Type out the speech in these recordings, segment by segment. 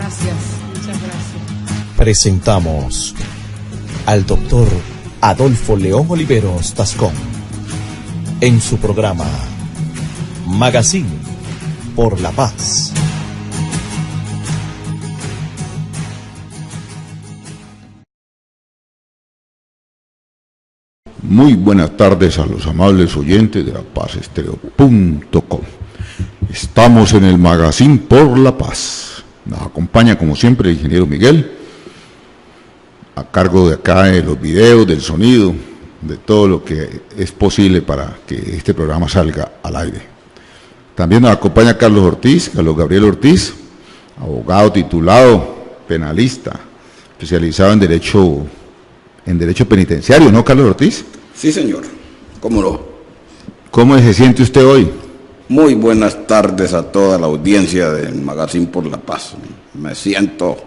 Gracias, muchas gracias. Presentamos al doctor Adolfo León Oliveros Tascón en su programa Magazine por la Paz. Muy buenas tardes a los amables oyentes de lapazestéreo.com. Estamos en el Magazine por la Paz. Nos acompaña como siempre el ingeniero Miguel, a cargo de acá de los videos, del sonido, de todo lo que es posible para que este programa salga al aire. También nos acompaña Carlos Gabriel Ortiz, abogado titulado, penalista, especializado en derecho penitenciario, ¿no, Carlos Ortiz? Sí, señor. ¿Cómo no? ¿Cómo se siente usted hoy? Muy buenas tardes a toda la audiencia del Magazine por la Paz. Me siento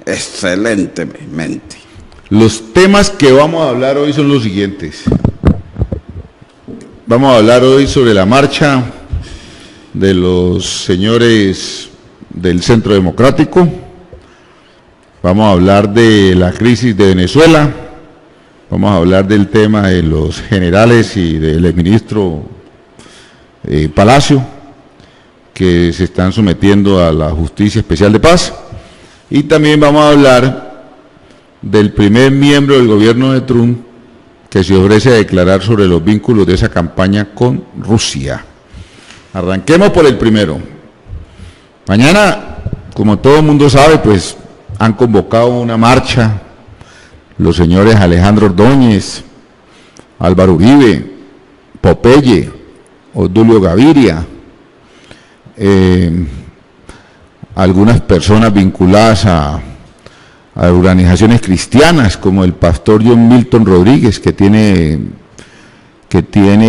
excelentemente. Los temas que vamos a hablar hoy son los siguientes. Vamos a hablar hoy sobre la marcha de los señores del Centro Democrático. Vamos a hablar de la crisis de Venezuela. Vamos a hablar del tema de los generales y del exministro Palacio, que se están sometiendo a la Justicia Especial de Paz. Y también vamos a hablar del primer miembro del gobierno de Trump que se ofrece a declarar sobre los vínculos de esa campaña con Rusia. Arranquemos por el primero. Mañana, como todo el mundo sabe, pues han convocado una marcha los señores Alejandro Ordóñez, Álvaro Uribe, Popeye, Odulio Gaviria, algunas personas vinculadas a organizaciones cristianas, como el pastor John Milton Rodríguez, que tiene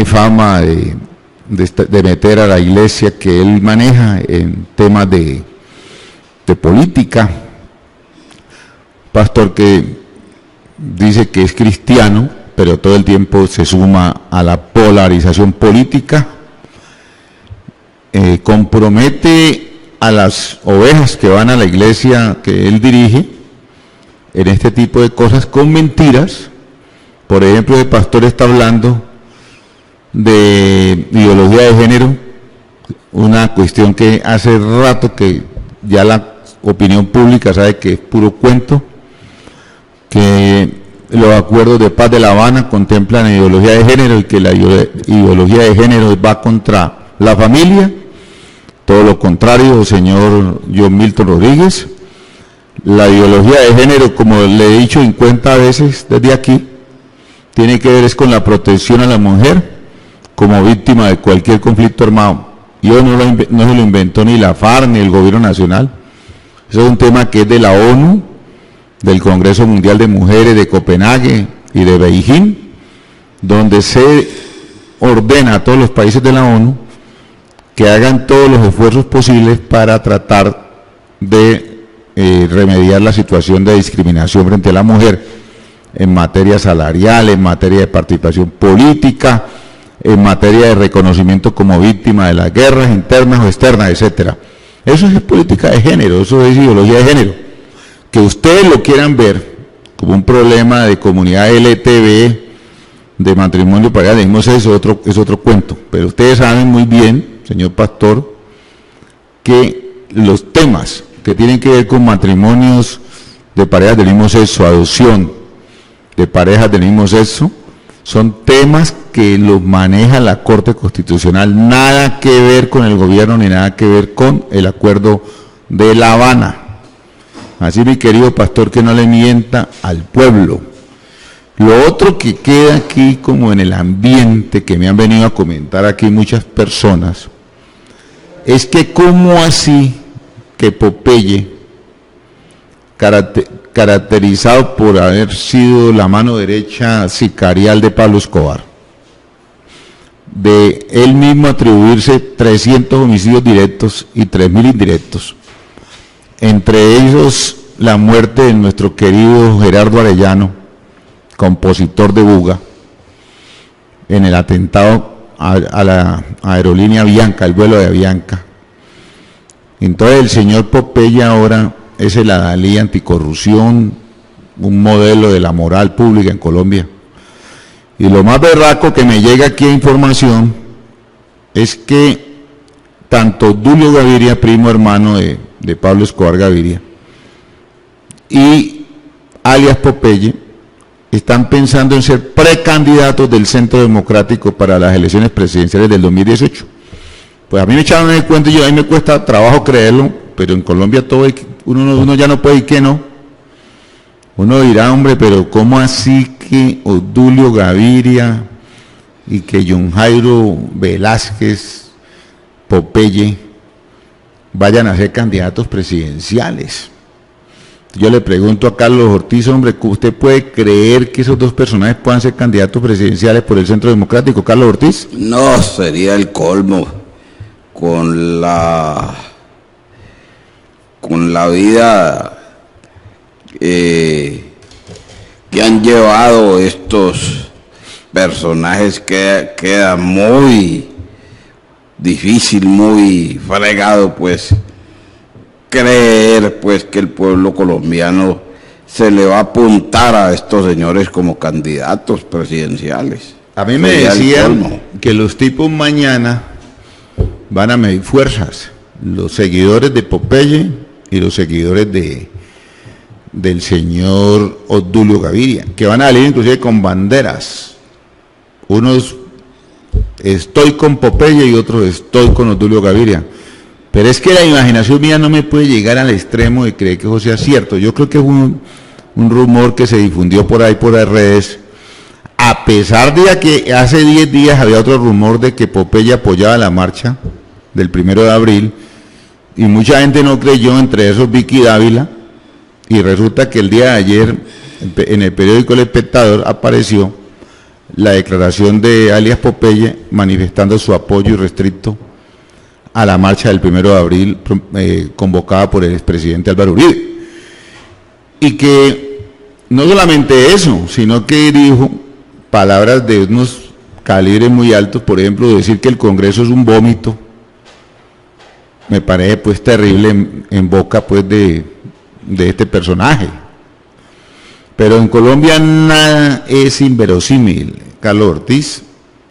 fama de meter a la iglesia que él maneja en temas de política. Pastor que dice que es cristiano, pero todo el tiempo se suma a la polarización política, compromete a las ovejas que van a la iglesia que él dirige en este tipo de cosas con mentiras. Por ejemplo, el pastor está hablando de ideología de género, una cuestión que hace rato que ya la opinión pública sabe que es puro cuento, que los acuerdos de paz de La Habana contemplan ideología de género y que la ideología de género va contra la familia. Todo lo contrario, señor John Milton Rodríguez. La ideología de género, como le he dicho 50 veces desde aquí, tiene que ver es con la protección a la mujer como víctima de cualquier conflicto armado. Y hoy no se lo inventó ni la FARC ni el gobierno nacional. Eso es un tema que es de la ONU, del Congreso Mundial de Mujeres de Copenhague y de Beijing, donde se ordena a todos los países de la ONU que hagan todos los esfuerzos posibles para tratar de remediar la situación de discriminación frente a la mujer en materia salarial, en materia de participación política, en materia de reconocimiento como víctima de las guerras internas o externas, etcétera. Eso es política de género, eso es ideología de género. Que ustedes lo quieran ver como un problema de comunidad LTV, de matrimonio para allá, es otro cuento. Pero ustedes saben muy bien, señor pastor, que los temas que tienen que ver con matrimonios de parejas del mismo sexo, adopción de parejas del mismo sexo, son temas que los maneja la Corte Constitucional, nada que ver con el gobierno ni nada que ver con el acuerdo de La Habana. Así, mi querido pastor, que no le mienta al pueblo. Lo otro que queda aquí como en el ambiente, que me han venido a comentar aquí muchas personas, es que cómo así que Popeye, caracterizado por haber sido la mano derecha sicarial de Pablo Escobar, de él mismo atribuirse 300 homicidios directos y 3.000 indirectos, entre ellos la muerte de nuestro querido Gerardo Arellano, compositor de Buga, en el atentado a la aerolínea Avianca, el vuelo de Avianca. Entonces el señor Popeye ahora es el adalí anticorrupción, un modelo de la moral pública en Colombia. Y lo más berraco que me llega aquí a información es que tanto Obdulio Gaviria, primo hermano de Pablo Escobar Gaviria, y alias Popeye, están pensando en ser precandidatos del Centro Democrático para las elecciones presidenciales del 2018. Pues a mí me echaron el cuento y a mí me cuesta trabajo creerlo, pero en Colombia todo uno ya no puede decir que no. Uno dirá, hombre, pero ¿cómo así que Obdulio Gaviria y que John Jairo Velázquez, Popeye, vayan a ser candidatos presidenciales? Yo le pregunto a Carlos Ortiz, hombre, ¿usted puede creer que esos dos personajes puedan ser candidatos presidenciales por el Centro Democrático? Carlos Ortiz. No, sería el colmo con la vida que han llevado estos personajes, que queda muy difícil, muy fregado, pues, creer pues que el pueblo colombiano se le va a apuntar a estos señores como candidatos presidenciales. A mí me decían que los tipos mañana van a medir fuerzas, los seguidores de Popeye y los seguidores del señor Obdulio Gaviria, que van a salir inclusive con banderas, unos estoy con Popeye y otros estoy con Obdulio Gaviria. Pero es que la imaginación mía no me puede llegar al extremo de creer que eso sea cierto. Yo creo que es un rumor que se difundió por ahí por las redes, a pesar de que hace 10 días había otro rumor de que Popeye apoyaba la marcha del 1 de abril, y mucha gente no creyó, entre esos Vicky Dávila, y resulta que el día de ayer en el periódico El Espectador apareció la declaración de alias Popeye manifestando su apoyo irrestricto a la marcha del 1 de abril convocada por el expresidente Álvaro Uribe. Y que no solamente eso, sino que dijo palabras de unos calibres muy altos, por ejemplo, decir que el Congreso es un vómito, me parece pues terrible en boca pues de este personaje. Pero en Colombia nada es inverosímil, Carlos Ortiz.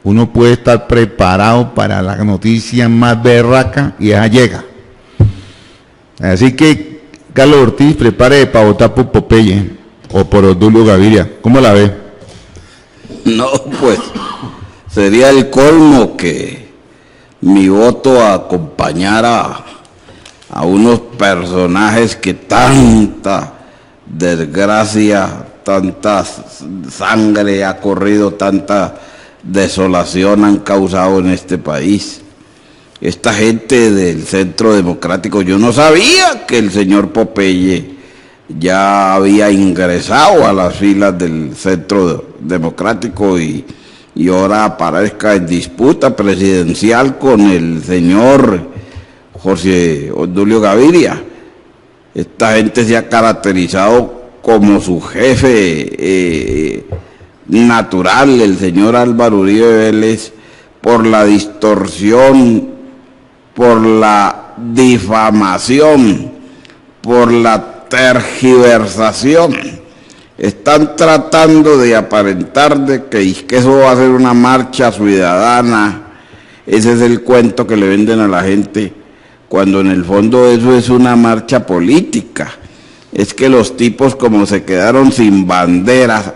Uno puede estar preparado para la noticia más berraca y ella llega. Así que, Carlos Ortiz, prepare para votar por Popeye o por Obdulio Gaviria. ¿Cómo la ve? No, pues, sería el colmo que mi voto acompañara a unos personajes que tanta desgracia, tanta sangre ha corrido, tanta desolación han causado en este país. Esta gente del Centro Democrático, yo no sabía que el señor Popeye ya había ingresado a las filas del Centro Democrático y ahora aparezca en disputa presidencial con el señor José Obdulio Gaviria. Esta gente se ha caracterizado como su jefe natural, el señor Álvaro Uribe Vélez, por la distorsión, por la difamación, por la tergiversación. Están tratando de aparentar de que eso va a ser una marcha ciudadana. Ese es el cuento que le venden a la gente, cuando en el fondo eso es una marcha política. Es que los tipos, como se quedaron sin banderas,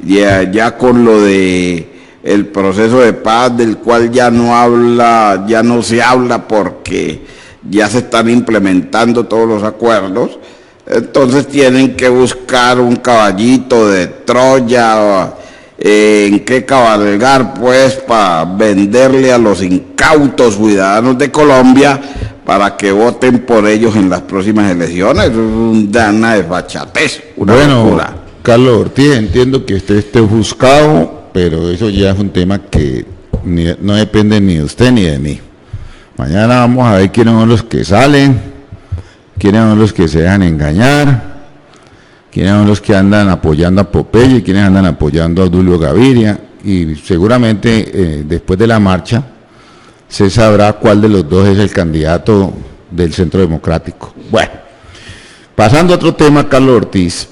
ya con lo de el proceso de paz, del cual ya no se habla porque ya se están implementando todos los acuerdos, entonces tienen que buscar un caballito de Troya en qué cabalgar, pues, para venderle a los incautos ciudadanos de Colombia para que voten por ellos en las próximas elecciones. Es una desfachatez, una locura. Carlos Ortiz, entiendo que usted esté ofuscado, pero eso ya es un tema que no depende ni de usted ni de mí. Mañana vamos a ver quiénes son los que salen, quiénes son los que se dejan engañar, quiénes son los que andan apoyando a Popeye, quiénes andan apoyando a Obdulio Gaviria, y seguramente después de la marcha se sabrá cuál de los dos es el candidato del Centro Democrático. Bueno, Pasando a otro tema, Carlos Ortiz,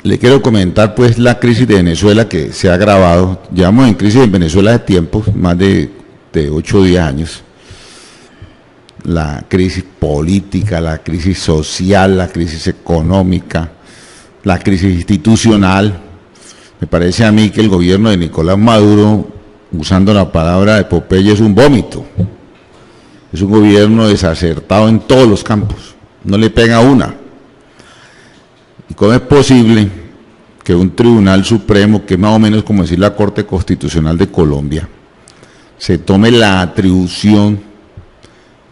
le quiero comentar pues la crisis de Venezuela que se ha agravado. Llevamos en crisis en Venezuela de tiempo, más de 8 o 10 años. La crisis política, la crisis social, la crisis económica, la crisis institucional. Me parece a mí que el gobierno de Nicolás Maduro, usando la palabra de Popeye, es un vómito. Es un gobierno desacertado en todos los campos. No le pega una. ¿Y cómo es posible que un Tribunal Supremo, que es más o menos como decir la Corte Constitucional de Colombia, se tome la atribución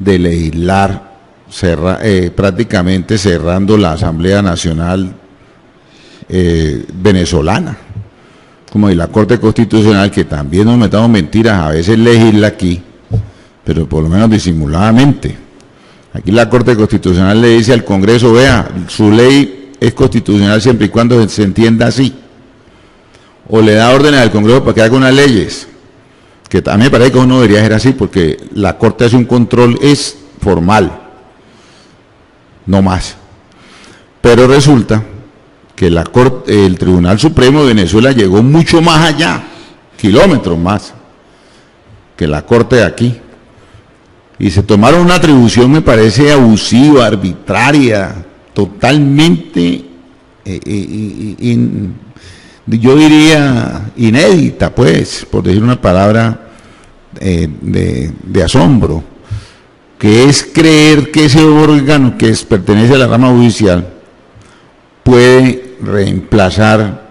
de legislar prácticamente cerrando la Asamblea Nacional venezolana? Como de la Corte Constitucional, que también nos metamos mentiras, a veces legisla aquí, pero por lo menos disimuladamente. Aquí la Corte Constitucional le dice al Congreso, vea, su ley es constitucional siempre y cuando se entienda así. O le da órdenes al Congreso para que haga unas leyes, que a mí me parece que uno debería ser así, porque la Corte hace un control, es formal, no más. Pero resulta que el Tribunal Supremo de Venezuela llegó mucho más allá, kilómetros más, que la Corte de aquí. Y se tomaron una atribución, me parece, abusiva, arbitraria, totalmente, yo diría, inédita, pues, por decir una palabra de asombro, que es creer que ese órgano que pertenece a la rama judicial puede reemplazar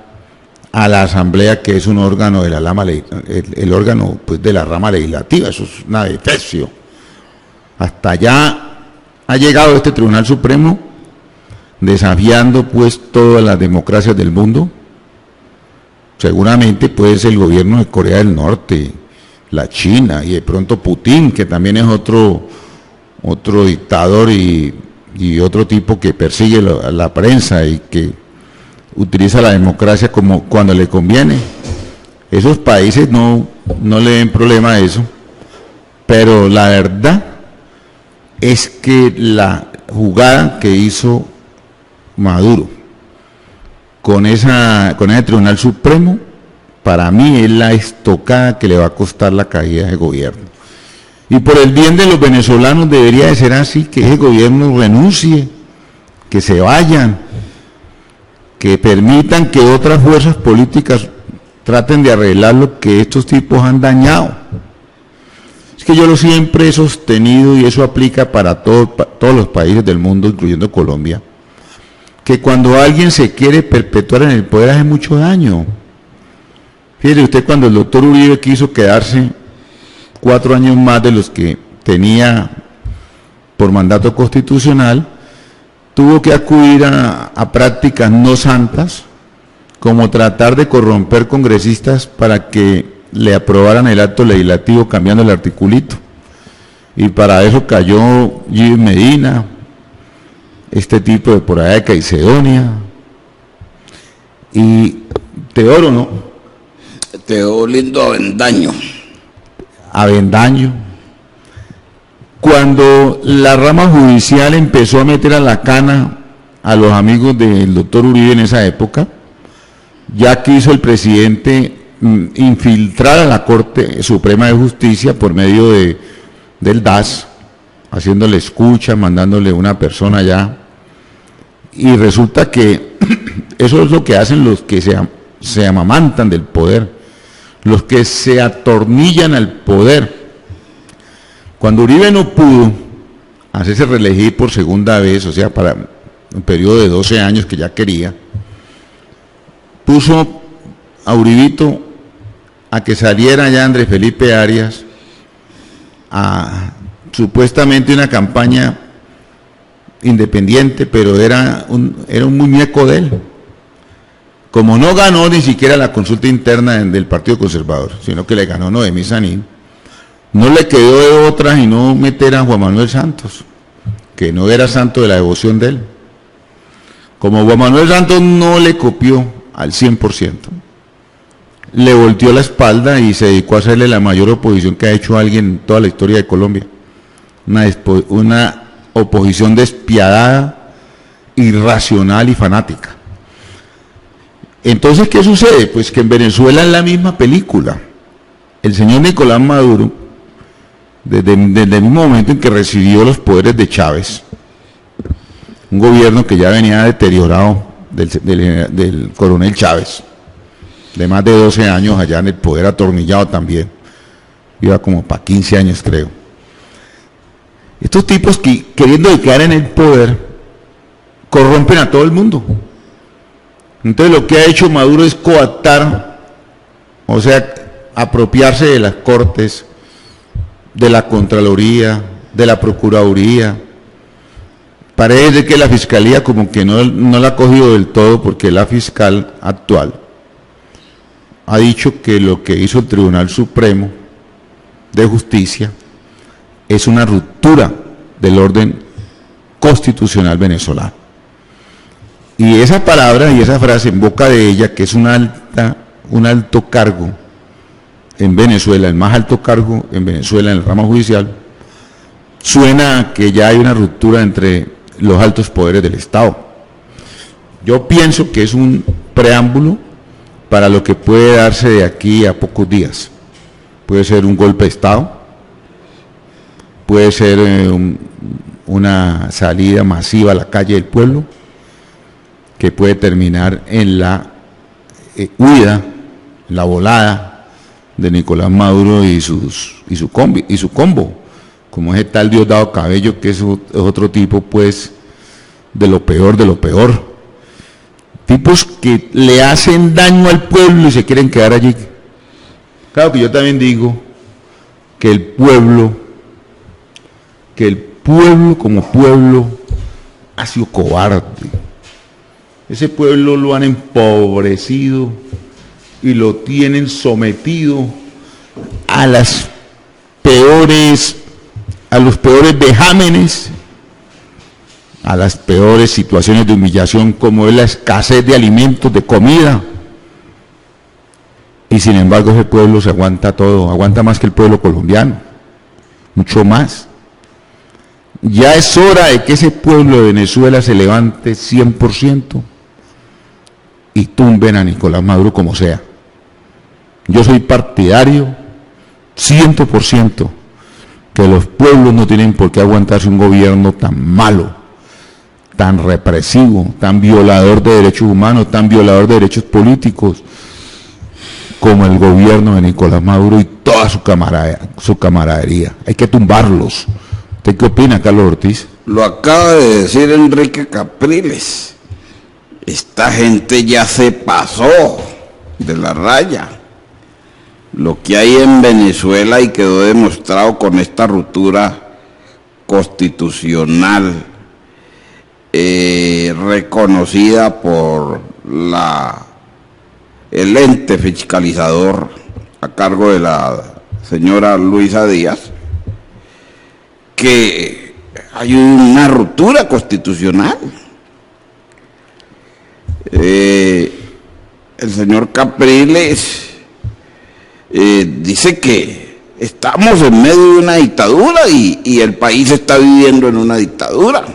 a la Asamblea, que es un órgano de la rama, el órgano pues, de la rama legislativa. Eso es una defecio. Hasta allá ha llegado este Tribunal Supremo, desafiando pues todas las democracias del mundo. Seguramente puede ser el gobierno de Corea del Norte, la China, y de pronto Putin, que también es otro dictador y otro tipo que persigue la prensa y que utiliza la democracia como cuando le conviene. Esos países no le den problema a eso, pero la verdad es que la jugada que hizo Maduro con ese Tribunal Supremo, para mí es la estocada que le va a costar la caída de gobierno. Y por el bien de los venezolanos debería de ser así, que ese gobierno renuncie, que se vayan, que permitan que otras fuerzas políticas traten de arreglar lo que estos tipos han dañado. Es que yo lo siempre he sostenido, y eso aplica para todos los países del mundo, incluyendo Colombia, que cuando alguien se quiere perpetuar en el poder hace mucho daño. Fíjese usted, cuando el doctor Uribe quiso quedarse 4 años más de los que tenía por mandato constitucional, tuvo que acudir a prácticas no santas, como tratar de corromper congresistas para que le aprobaran el acto legislativo cambiando el articulito. Y para eso cayó Gil Medina, este tipo de por allá de Caicedonia, y Teodoro, ¿no? Teodolindo Avendaño. Cuando la rama judicial empezó a meter a la cana a los amigos del doctor Uribe en esa época, ya quiso el presidente infiltrar a la Corte Suprema de Justicia por medio del DAS, haciéndole escucha, mandándole una persona allá, y resulta que eso es lo que hacen los que se amamantan del poder, los que se atornillan al poder. Cuando Uribe no pudo hacerse reelegir por segunda vez, o sea, para un periodo de 12 años que ya quería, puso a Uribito a que saliera ya Andrés Felipe Arias a supuestamente una campaña independiente, pero era un muñeco de él. Como no ganó ni siquiera la consulta interna del Partido Conservador, sino que le ganó Noemí Sanín, no le quedó de otra y no meter a Juan Manuel Santos, que no era santo de la devoción de él. Como Juan Manuel Santos no le copió al 100%, le volteó la espalda y se dedicó a hacerle la mayor oposición que ha hecho alguien en toda la historia de Colombia. Una oposición despiadada, irracional y fanática. Entonces, ¿qué sucede? Pues que en Venezuela es la misma película. El señor Nicolás Maduro, desde el mismo momento en que recibió los poderes de Chávez, un gobierno que ya venía deteriorado del coronel Chávez, de más de 12 años allá en el poder, atornillado también, iba como para 15 años creo. Estos tipos que queriendo quedar en el poder, corrompen a todo el mundo. Entonces lo que ha hecho Maduro es coaptar, o sea, apropiarse de las cortes, de la Contraloría, de la Procuraduría. Parece que la Fiscalía como que no la ha cogido del todo, porque la fiscal actual ha dicho que lo que hizo el Tribunal Supremo de Justicia es una ruptura del orden constitucional venezolano. Y esa palabra y esa frase en boca de ella, que es un alto cargo en Venezuela, el más alto cargo en Venezuela en el ramo judicial, suena a que ya hay una ruptura entre los altos poderes del Estado. Yo pienso que es un preámbulo para lo que puede darse de aquí a pocos días. Puede ser un golpe de Estado, puede ser una salida masiva a la calle del pueblo, que puede terminar en la huida, en la volada de Nicolás Maduro y su combo, como es el tal Diosdado Cabello, que es otro tipo pues de lo peor. Tipos que le hacen daño al pueblo y se quieren quedar allí. Claro que yo también digo que el pueblo como pueblo ha sido cobarde. Ese pueblo lo han empobrecido y lo tienen sometido a los peores vejámenes, a las peores situaciones de humillación, como es la escasez de alimentos, de comida. Y sin embargo ese pueblo se aguanta todo, aguanta más que el pueblo colombiano, mucho más. Ya es hora de que ese pueblo de Venezuela se levante 100% y tumben a Nicolás Maduro como sea. Yo soy partidario 100% que los pueblos no tienen por qué aguantarse un gobierno tan malo, tan represivo, tan violador de derechos humanos, tan violador de derechos políticos, como el gobierno de Nicolás Maduro y toda su camaradería. Hay que tumbarlos. ¿Usted qué opina, Carlos Ortiz? Lo acaba de decir Enrique Capriles. Esta gente ya se pasó de la raya. Lo que hay en Venezuela, y quedó demostrado con esta ruptura constitucional reconocida por el ente fiscalizador a cargo de la señora Luisa Díaz, que hay una ruptura constitucional. El señor Capriles dice que estamos en medio de una dictadura y el país está viviendo en una dictadura.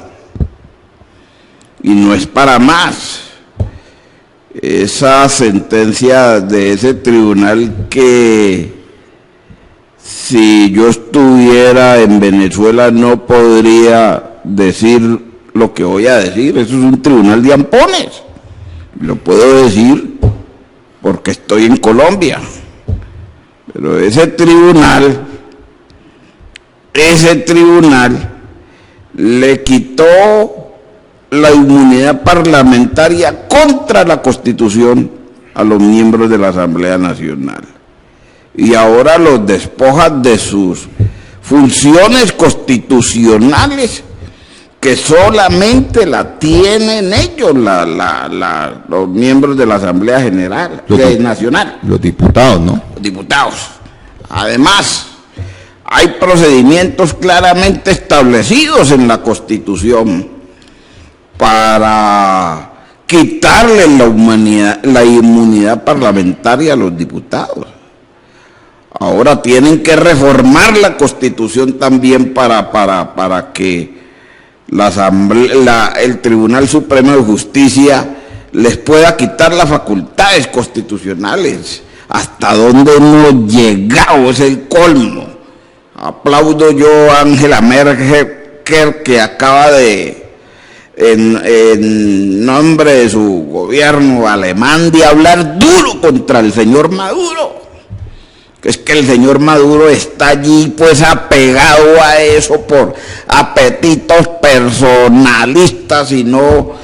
Y no es para más. Esa sentencia de ese tribunal, que si yo estuviera en Venezuela no podría decir lo que voy a decir. Eso es un tribunal de ampones. Lo puedo decir porque estoy en Colombia. Pero ese tribunal le quitó la inmunidad parlamentaria contra la Constitución a los miembros de la Asamblea Nacional. Y ahora los despoja de sus funciones constitucionales, que solamente la tienen ellos, los miembros de la Asamblea General Nacional. Los diputados, ¿no? Los diputados. Además, hay procedimientos claramente establecidos en la Constitución para quitarle la inmunidad parlamentaria a los diputados. Ahora tienen que reformar la Constitución también para que el Tribunal Supremo de Justicia les pueda quitar las facultades constitucionales. ¿Hasta dónde hemos llegado? Es el colmo. Aplaudo yo a Angela Merkel, que acaba de, en nombre de su gobierno alemán, de hablar duro contra el señor Maduro. Es que el señor Maduro está allí pues apegado a eso por apetitos personalistas y no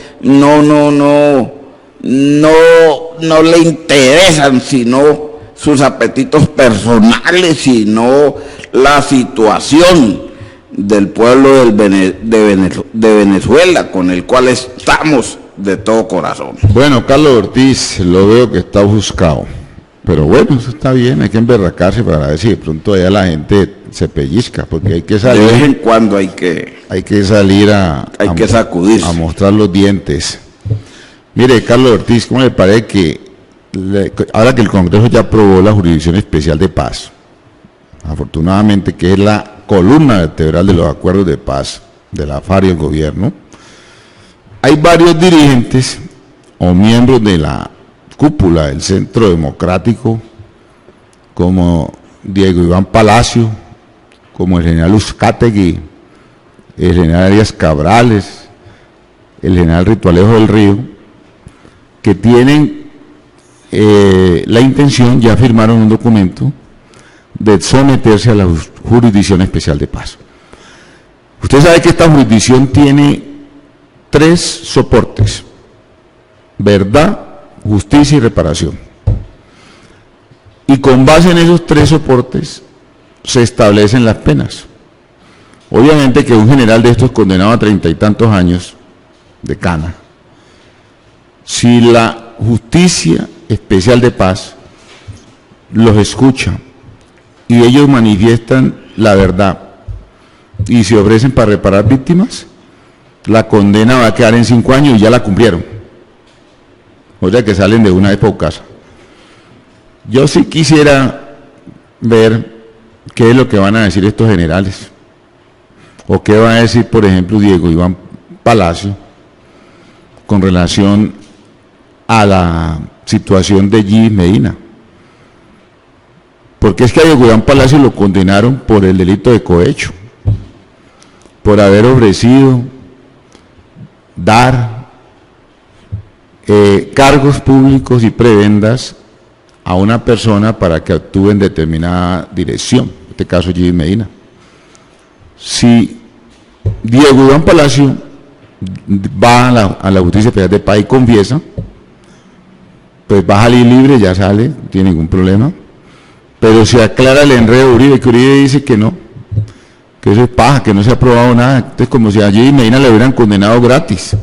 le interesan sino sus apetitos personales, sino la situación del pueblo de Venezuela, con el cual estamos de todo corazón. Bueno, Carlos Ortiz, lo veo que está buscado. Pero bueno, eso está bien, hay que emberracarse para ver si de pronto allá la gente se pellizca, porque hay que salir. De vez en cuando hay que salir que sacudirse, a mostrar los dientes. Mire, Carlos Ortiz, ¿cómo le parece que ahora que el Congreso ya aprobó la Jurisdicción Especial de Paz, afortunadamente, que es la columna vertebral de los acuerdos de paz de la FARC y el gobierno, hay varios dirigentes o miembros de la cúpula del Centro Democrático, como Diego Iván Palacio, como el general Uzcategui, el general Arias Cabrales, el general Ritualejo del Río, que tienen la intención, ya firmaron un documento, de someterse a la Jurisdicción Especial de Paz. Usted sabe que esta jurisdicción tiene 3 soportes: verdad, justicia y reparación. Y con base en esos 3 soportes se establecen las penas. Obviamente que un general de estos condenado a 30 y tantos años de cana, si la Justicia Especial de Paz los escucha y ellos manifiestan la verdad y se ofrecen para reparar víctimas, la condena va a quedar en 5 años y ya la cumplieron. O sea que salen de una vez por casa. Yo sí quisiera ver qué es lo que van a decir estos generales, o qué va a decir, por ejemplo, Diego Iván Palacio con relación a la situación de Gibis Medina. Porque es que a Diego Iván Palacio lo condenaron por el delito de cohecho, por haber ofrecido dar cargos públicos y prebendas a una persona para que actúe en determinada dirección, en este caso Gibis Medina. Si Diego Iván Palacio va a la Justicia Especial de Paz y confiesa, pues va a salir libre, ya sale, no tiene ningún problema. Pero se aclara el enredo de Uribe, que Uribe dice que no, que eso es paja, que no se ha aprobado nada. Entonces, como si a Gibis Medina le hubieran condenado gratis.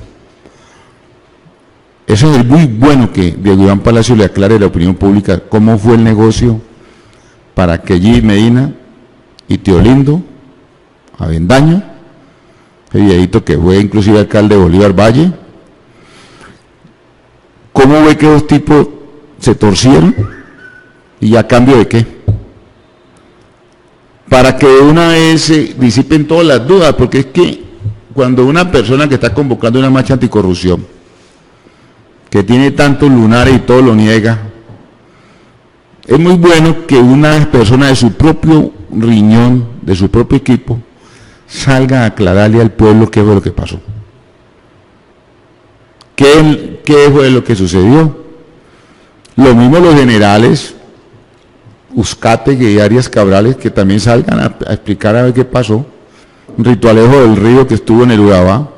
Eso es muy bueno, que Diego Iván Palacio le aclare a la opinión pública cómo fue el negocio para que Gibis Medina y Tío Lindo, Avendaño, el viejito que fue inclusive alcalde de Bolívar Valle, cómo ve que los tipos se torcieron y a cambio de qué, para que de una vez se disipen todas las dudas, porque es que cuando una persona que está convocando una marcha anticorrupción, que tiene tantos lunares y todo lo niega, es muy bueno que una persona de su propio riñón, de su propio equipo, salga a aclararle al pueblo qué fue lo que pasó. ¿Qué fue lo que sucedió? Lo mismo los generales Uzcategui y Arias Cabrales, que también salgan a explicar a ver qué pasó. Ritualejo del Río, que estuvo en el Urabá,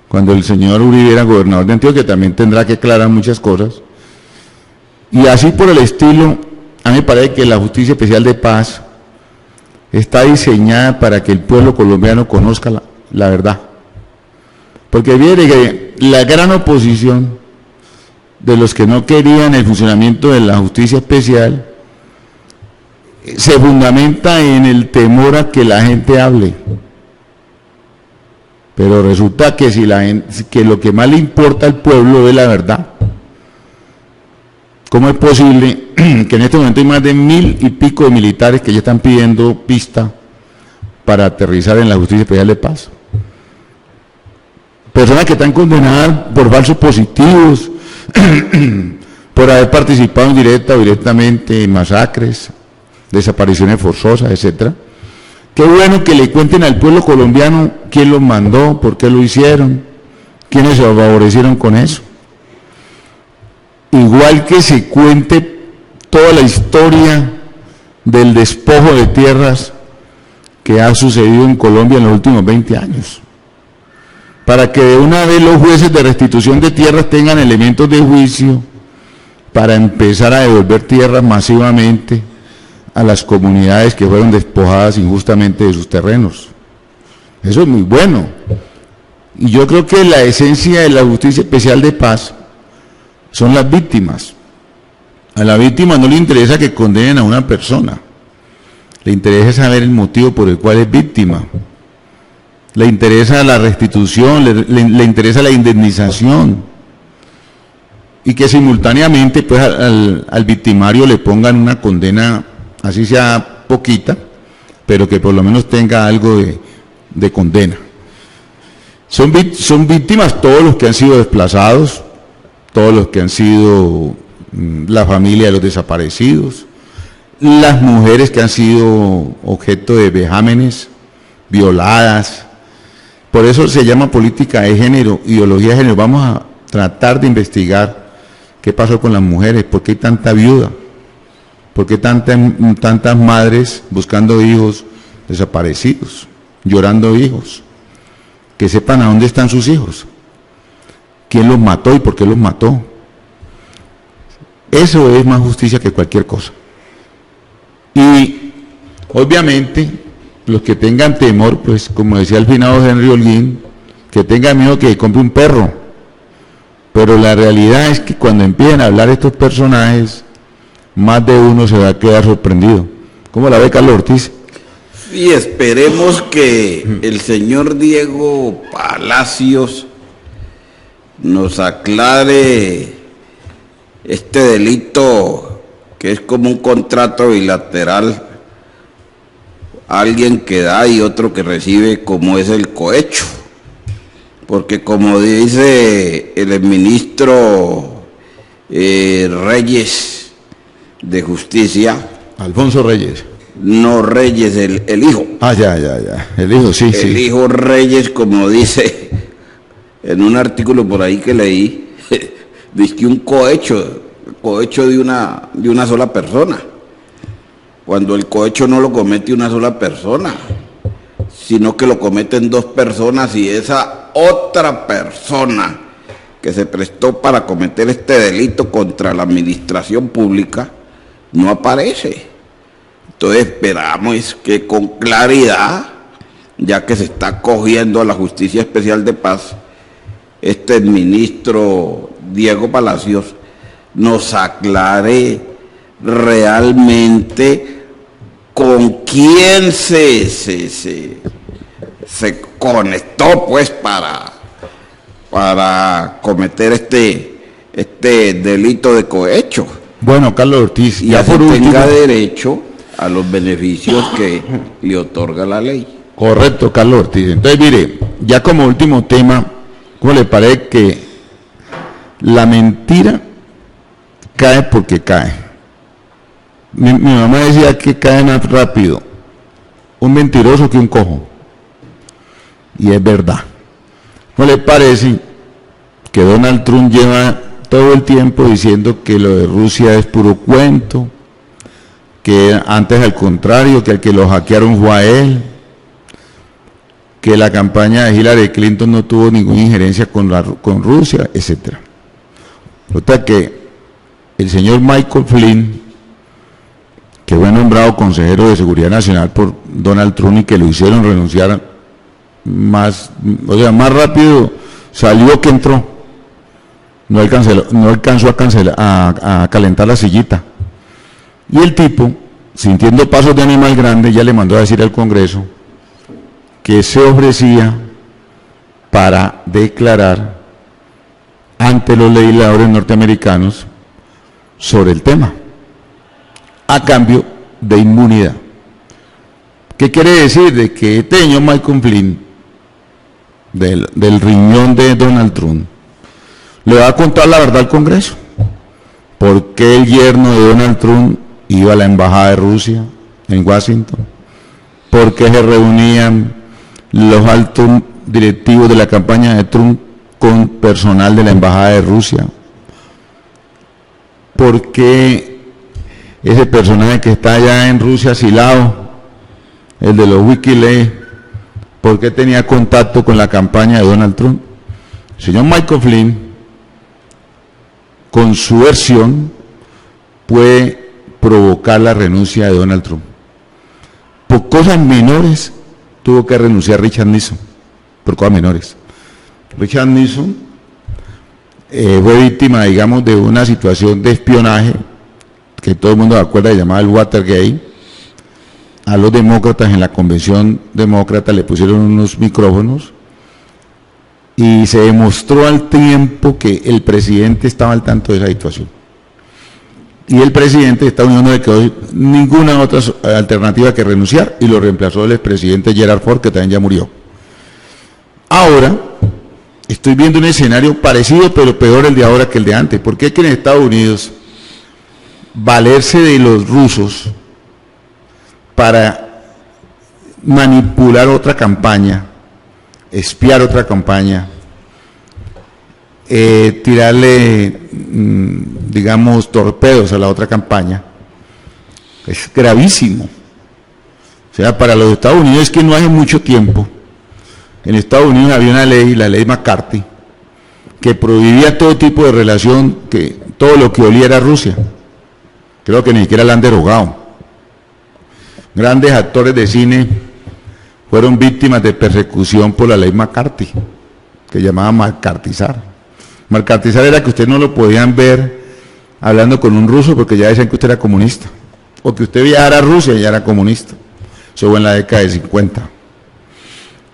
cuando el señor Uribe era gobernador de Antioquia, que también tendrá que aclarar muchas cosas. Y así por el estilo, a mí me parece que la Justicia Especial de Paz está diseñada para que el pueblo colombiano conozca la verdad. Porque viene que la gran oposición de los que no querían el funcionamiento de la Justicia Especial se fundamenta en el temor a que la gente hable. Pero resulta que que lo que más le importa al pueblo es la verdad. ¿Cómo es posible que en este momento hay más de 1000 y pico de militares que ya están pidiendo pista para aterrizar en la Justicia Especial de Paz? personas que están condenadas por falsos positivos, por haber participado en directa o directamente en masacres, desapariciones forzosas, etcétera. Qué bueno que le cuenten al pueblo colombiano quién los mandó, por qué lo hicieron, quiénes se favorecieron con eso. Igual que se cuente toda la historia del despojo de tierras que ha sucedido en Colombia en los últimos 20 años. Para que de una vez los jueces de restitución de tierras tengan elementos de juicio para empezar a devolver tierras masivamente a las comunidades que fueron despojadas injustamente de sus terrenos. Eso es muy bueno. Y yo creo que la esencia de la justicia especial de paz son las víctimas. A la víctima no le interesa que condenen a una persona, le interesa saber el motivo por el cual es víctima, le interesa la restitución, le interesa la indemnización, y que simultáneamente pues al victimario le pongan una condena, así sea poquita, pero que por lo menos tenga algo de condena. Son víctimas todos los que han sido desplazados, todos los que han sido la familia de los desaparecidos, las mujeres que han sido objeto de vejámenes, violadas. Por eso se llama política de género, ideología de género. Vamos a tratar de investigar qué pasó con las mujeres, por qué hay tanta viuda, por qué tantas madres buscando hijos desaparecidos, llorando hijos, que sepan a dónde están sus hijos, quién los mató y por qué los mató. Eso es más justicia que cualquier cosa. Y obviamente los que tengan temor, pues como decía el finado Henry Holguín, que tengan miedo que compre un perro. Pero la realidad es que cuando empiecen a hablar estos personajes, más de uno se va a quedar sorprendido. ¿Cómo la ve Carlos Ortiz? Y esperemos que el señor Diego Palacios nos aclare este delito que es como un contrato bilateral, alguien que da y otro que recibe, como es el cohecho. Porque como dice el ministro Reyes de Justicia, Alfonso Reyes. No Reyes, el hijo. Ah, ya. El hijo, sí, sí. El hijo Reyes, como dice en un artículo por ahí que leí, dice que un cohecho de una sola persona. Cuando el cohecho no lo comete una sola persona, sino que lo cometen dos personas, y esa otra persona que se prestó para cometer este delito contra la administración pública no aparece. Entonces esperamos que con claridad, ya que se está cogiendo a la Justicia Especial de Paz, este ministro Diego Palacios nos aclare realmente con quién se conectó pues para cometer este delito de cohecho. Bueno, Carlos Ortiz, y ya por último, tenga derecho a los beneficios que le otorga la ley. Correcto, Carlos Ortiz. Entonces, mire, ya como último tema, ¿cómo le parece que la mentira cae porque cae? Mi mamá decía que cae más rápido un mentiroso que un cojo. Y es verdad. ¿Cómo le parece que Donald Trump lleva todo el tiempo diciendo que lo de Rusia es puro cuento, que antes al contrario, que el que lo hackearon fue a él, que la campaña de Hillary Clinton no tuvo ninguna injerencia con Rusia, etcétera? Resulta que el señor Michael Flynn, que fue nombrado consejero de Seguridad Nacional por Donald Trump y que lo hicieron renunciar más rápido salió que entró, no alcanzó a calentar la sillita. Y el tipo, sintiendo pasos de animal grande, ya le mandó a decir al Congreso que se ofrecía para declarar ante los legisladores norteamericanos sobre el tema, a cambio de inmunidad. ¿Qué quiere decir? De que este señor Michael Flynn del riñón de Donald Trump, le va a contar la verdad al Congreso. ¿Por qué el yerno de Donald Trump iba a la embajada de Rusia en Washington? ¿Por qué se reunían los altos directivos de la campaña de Trump con personal de la embajada de Rusia? ¿Por qué ese personaje que está allá en Rusia asilado, el de los Wikileaks, por qué tenía contacto con la campaña de Donald Trump? El señor Michael Flynn, con su versión, puede provocar la renuncia de Donald Trump. Por cosas menores tuvo que renunciar Richard Nixon, por cosas menores. Richard Nixon fue víctima, digamos, de una situación de espionaje, que todo el mundo se acuerda de llamar el Watergate. A los demócratas en la convención demócrata le pusieron unos micrófonos y se demostró al tiempo que el presidente estaba al tanto de esa situación. Y el presidente de Estados Unidos no le quedó ninguna otra alternativa que renunciar y lo reemplazó el expresidente Gerald Ford, que también ya murió. Ahora estoy viendo un escenario parecido, pero peor el de ahora que el de antes. ¿Por qué que en Estados Unidos valerse de los rusos para manipular otra campaña, espiar otra campaña, tirarle, digamos, torpedos a la otra campaña? Es gravísimo. O sea, para los Estados Unidos, es que no hace mucho tiempo, en Estados Unidos había una ley, la ley McCarthy, que prohibía todo tipo de relación, que todo lo que oliera a Rusia. Creo que ni siquiera la han derogado. Grandes actores de cine fueron víctimas de persecución por la ley McCarthy, que llamaba marcartizar. Marcartizar era que usted no lo podían ver hablando con un ruso porque ya decían que usted era comunista, o que usted viajara a Rusia y ya era comunista. Eso fue en la década de 50.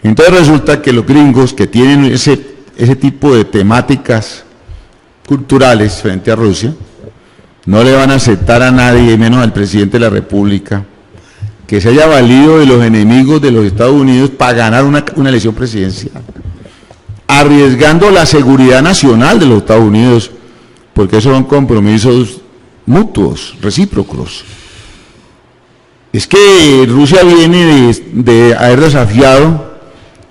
Entonces resulta que los gringos que tienen ese tipo de temáticas culturales frente a Rusia, no le van a aceptar a nadie, menos al presidente de la República, que se haya valido de los enemigos de los Estados Unidos para ganar una elección presidencial, arriesgando la seguridad nacional de los Estados Unidos, porque esos son compromisos mutuos, recíprocos. Es que Rusia viene de haber desafiado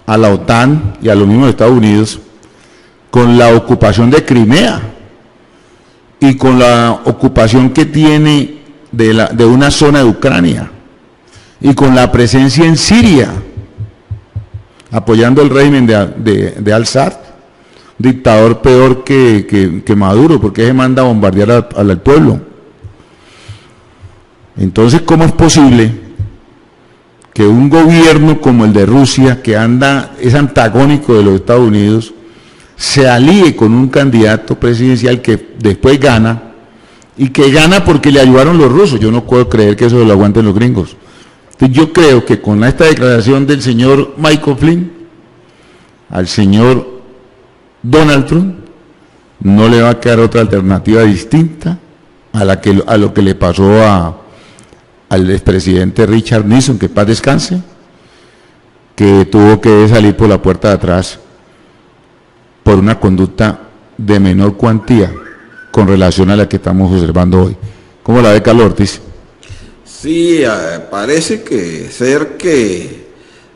a la OTAN y a los mismos Estados Unidos con la ocupación de Crimea y con la ocupación que tiene de una zona de Ucrania y con la presencia en Siria, apoyando el régimen de Al-Assad, dictador peor que Maduro, porque se manda a bombardear al pueblo. Entonces, ¿cómo es posible que un gobierno como el de Rusia, que es antagónico de los Estados Unidos, se alíe con un candidato presidencial que después gana, y que gana porque le ayudaron los rusos? Yo no puedo creer que eso lo aguanten los gringos. Entonces yo creo que con esta declaración del señor Michael Flynn, al señor Donald Trump, no le va a quedar otra alternativa distinta a lo que le pasó al expresidente Richard Nixon, que paz descanse, que tuvo que salir por la puerta de atrás por una conducta de menor cuantía con relación a la que estamos observando hoy. ¿Cómo la ve, Carlos Ortiz? Sí, parece que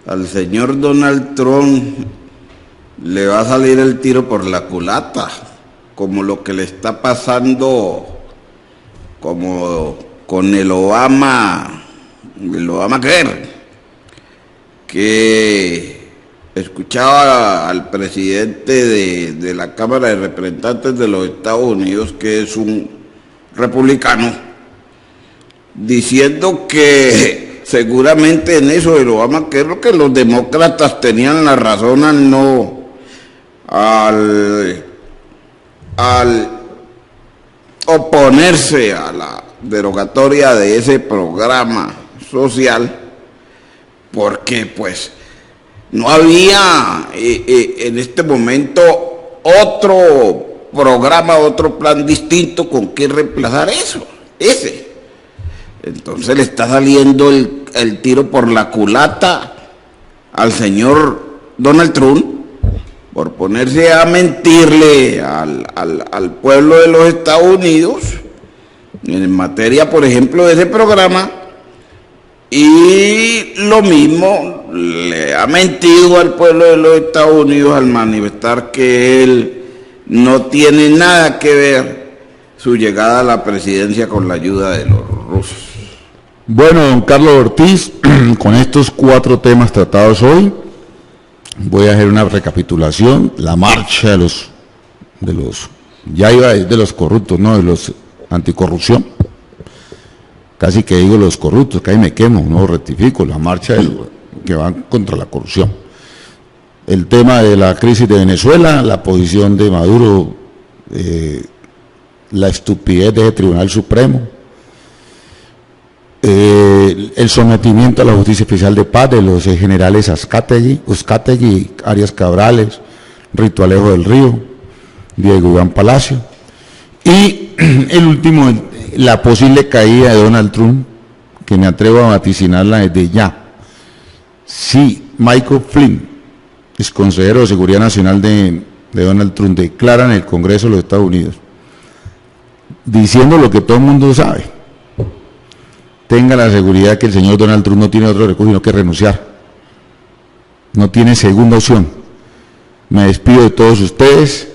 al señor Donald Trump le va a salir el tiro por la culata, como lo que le está pasando como con el Obamacare, que escuchaba al presidente de la Cámara de Representantes de los Estados Unidos, que es un republicano, diciendo que seguramente en eso del Obamacare, que los demócratas tenían la razón al oponerse a la derogatoria de ese programa social, porque pues no había en este momento otro programa, otro plan distinto con que reemplazar ese. Entonces le está saliendo el tiro por la culata al señor Donald Trump, por ponerse a mentirle al pueblo de los Estados Unidos en materia, por ejemplo, de ese programa, y lo mismo le ha mentido al pueblo de los Estados Unidos al manifestar que él no tiene nada que ver su llegada a la presidencia con la ayuda de los rusos. Bueno, don Carlos Ortiz, con estos 4 temas tratados hoy, voy a hacer una recapitulación. La marcha de los ya iba a decir de los corruptos, no, de los anticorrupción. Casi que digo los corruptos, que ahí me quemo, no rectifico, la marcha que van contra la corrupción. El tema de la crisis de Venezuela, la posición de Maduro, la estupidez de ese Tribunal Supremo, el sometimiento a la Justicia Especial de Paz de los generales Uzcategui, Arias Cabrales, Rito Alejo del Río, Diego Iván Palacio, y el último, la posible caída de Donald Trump, que me atrevo a vaticinarla desde ya. Si Michael Flynn, ex consejero de Seguridad Nacional de Donald Trump, declara en el Congreso de los Estados Unidos, diciendo lo que todo el mundo sabe, tenga la seguridad que el señor Donald Trump no tiene otro recurso sino que renunciar. No tiene segunda opción. Me despido de todos ustedes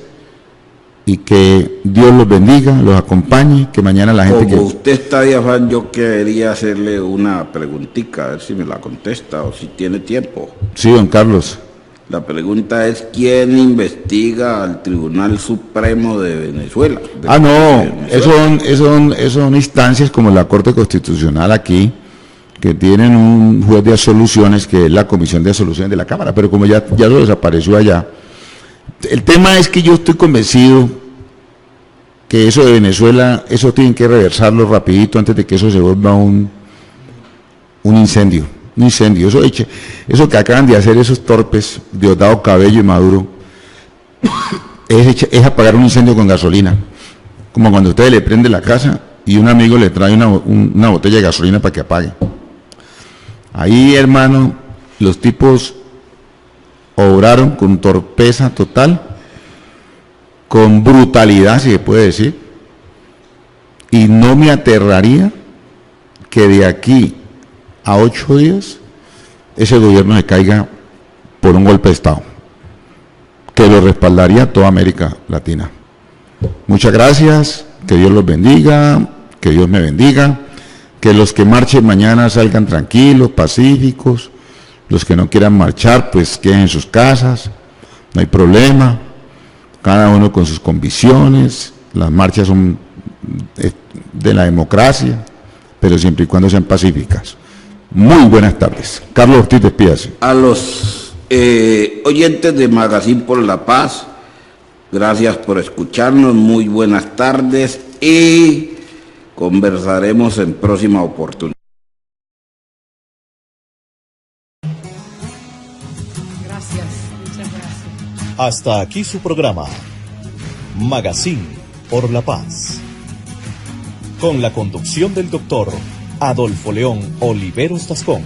y que Dios los bendiga, los acompañe, que mañana la gente... Como usted está de afán, yo quería hacerle una preguntita, a ver si me la contesta o si tiene tiempo. Sí, don Carlos. La pregunta es, ¿quién investiga al Tribunal Supremo de Venezuela? Esos son instancias como la Corte Constitucional aquí, que tienen un juez de absoluciones, que es la Comisión de Absoluciones de la Cámara, pero como ya lo desapareció allá. El tema es que yo estoy convencido que eso de Venezuela, eso tienen que reversarlo rapidito antes de que eso se vuelva un incendio. Un incendio, eso que acaban de hacer esos torpes, Diosdado Cabello y Maduro, es apagar un incendio con gasolina, como cuando usted le prende la casa y un amigo le trae una botella de gasolina para que apague. Ahí, hermano, los tipos obraron con torpeza total, con brutalidad, si se puede decir, y no me aterraría que de aquí a 8 días ese gobierno se caiga por un golpe de Estado, que lo respaldaría toda América Latina. Muchas gracias, que Dios los bendiga, que Dios me bendiga, que los que marchen mañana salgan tranquilos, pacíficos, los que no quieran marchar pues queden en sus casas, no hay problema, cada uno con sus convicciones, las marchas son de la democracia, pero siempre y cuando sean pacíficas. Muy buenas tardes. Carlos Ortiz, despídase. A los oyentes de Magazine por la Paz, gracias por escucharnos, muy buenas tardes y conversaremos en próxima oportunidad. Gracias, muchas gracias. Hasta aquí su programa, Magazine por la Paz, con la conducción del doctor Adolfo León Oliveros Tascón.